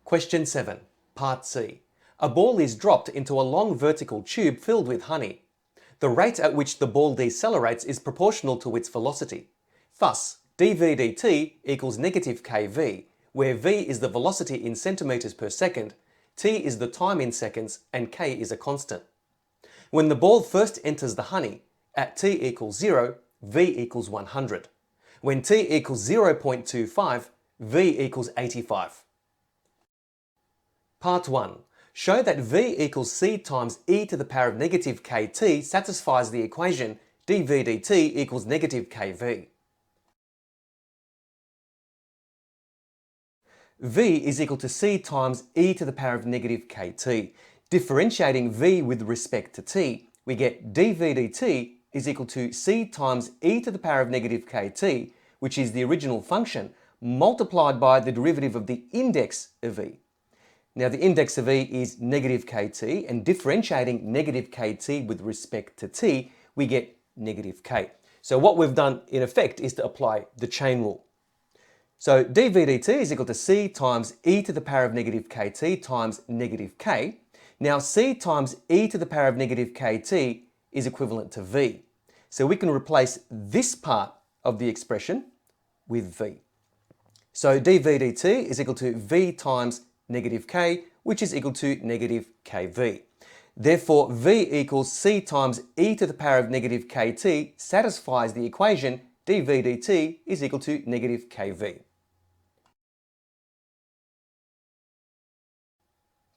Question 7, Part C. A ball is dropped into a long vertical tube filled with honey. The rate at which the ball decelerates is proportional to its velocity. Thus, dv dt equals negative kv, where v is the velocity in centimeters per second, t is the time in seconds, and k is a constant. When the ball first enters the honey, at t equals 0, v equals 100. When t equals 0.25, v equals 85. Part 1. Show that v equals c times e to the power of negative kt satisfies the equation dv dt equals negative kv. v is equal to c times e to the power of negative kt. Differentiating v with respect to t, we get dv dt is equal to c times e to the power of negative kt, which is the original function, multiplied by the derivative of the index of v. Now the index of e is negative kt, and differentiating negative kt with respect to t, we get negative k. So what we've done in effect is to apply the chain rule. So dv dt is equal to c times e to the power of negative kt times negative k. Now c times e to the power of negative kt is equivalent to v. So we can replace this part of the expression with v. So dv dt is equal to v times negative k, which is equal to negative kv. Therefore, v equals c times e to the power of negative kt satisfies the equation dv dt is equal to negative kv.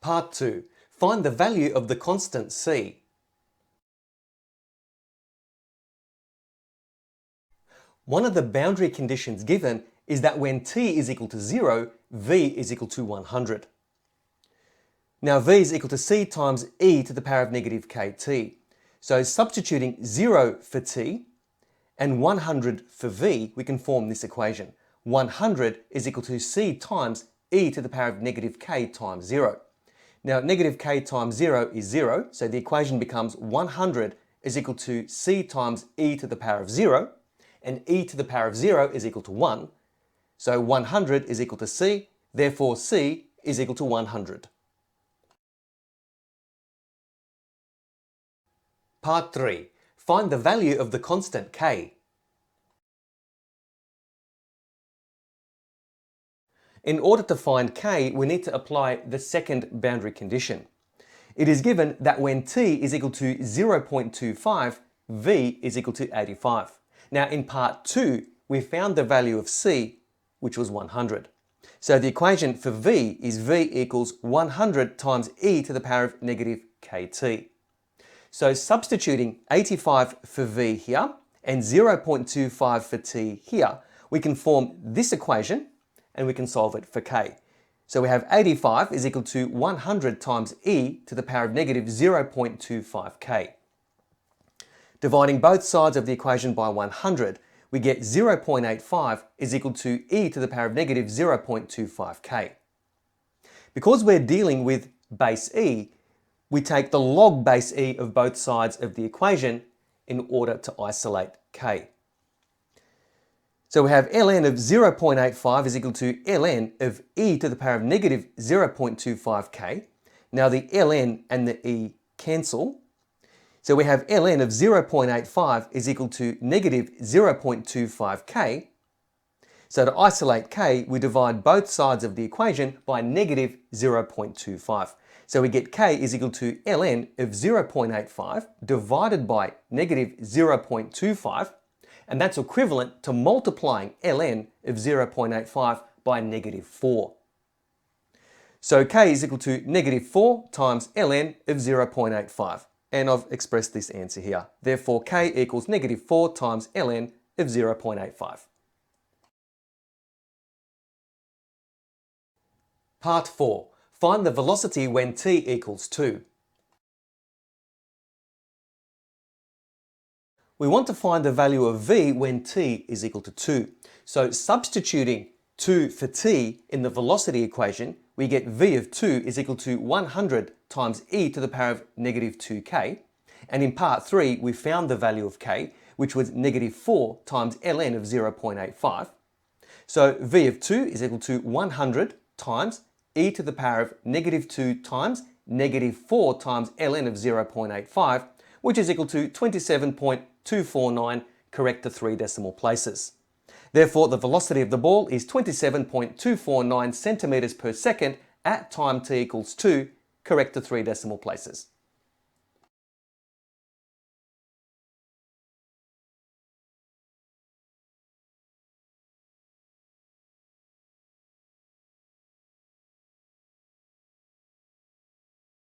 Part 2. Find the value of the constant c. One of the boundary conditions given is that when t is equal to 0, v is equal to 100. Now v is equal to c times e to the power of negative kt. So substituting 0 for t and 100 for v, we can form this equation. 100 is equal to c times e to the power of negative k times 0. Now negative k times 0 is 0, so the equation becomes 100 is equal to c times e to the power of 0, and e to the power of 0 is equal to 1. So 100 is equal to c, therefore c is equal to 100. Part 3. Find the value of the constant k. In order to find k, we need to apply the second boundary condition. It is given that when t is equal to 0.25, v is equal to 85. Now in part 2, we found the value of c, which was 100. So the equation for v is v equals 100 times e to the power of negative kt. So substituting 85 for v here and 0.25 for t here, we can form this equation and we can solve it for k. So we have 85 is equal to 100 times e to the power of negative 0.25k. Dividing both sides of the equation by 100, we get 0.85 is equal to e to the power of negative 0.25k. Because we're dealing with base e, we take the log base e of both sides of the equation in order to isolate k. So we have ln of 0.85 is equal to ln of e to the power of negative 0.25k. Now the ln and the e cancel. So we have ln of 0.85 is equal to negative 0.25k. So to isolate k, we divide both sides of the equation by negative 0.25. So we get k is equal to ln of 0.85 divided by negative 0.25, and that's equivalent to multiplying ln of 0.85 by negative 4. So k is equal to negative 4 times ln of 0.85. And I've expressed this answer here. Therefore, k equals negative 4 times ln of 0.85. Part 4. Find the velocity when t equals 2. We want to find the value of v when t is equal to 2. So substituting 2 for t in the velocity equation, we get v of 2 is equal to 100 times e to the power of negative 2k. And in part 3, we found the value of k, which was negative 4 times ln of 0.85. So v of 2 is equal to 100 times e to the power of -2 times -4 times ln of 0.85, which is equal to 27.249, correct to 3 decimal places. Therefore, the velocity of the ball is 27.249 centimeters per second at time t equals 2, correct to 3 decimal places.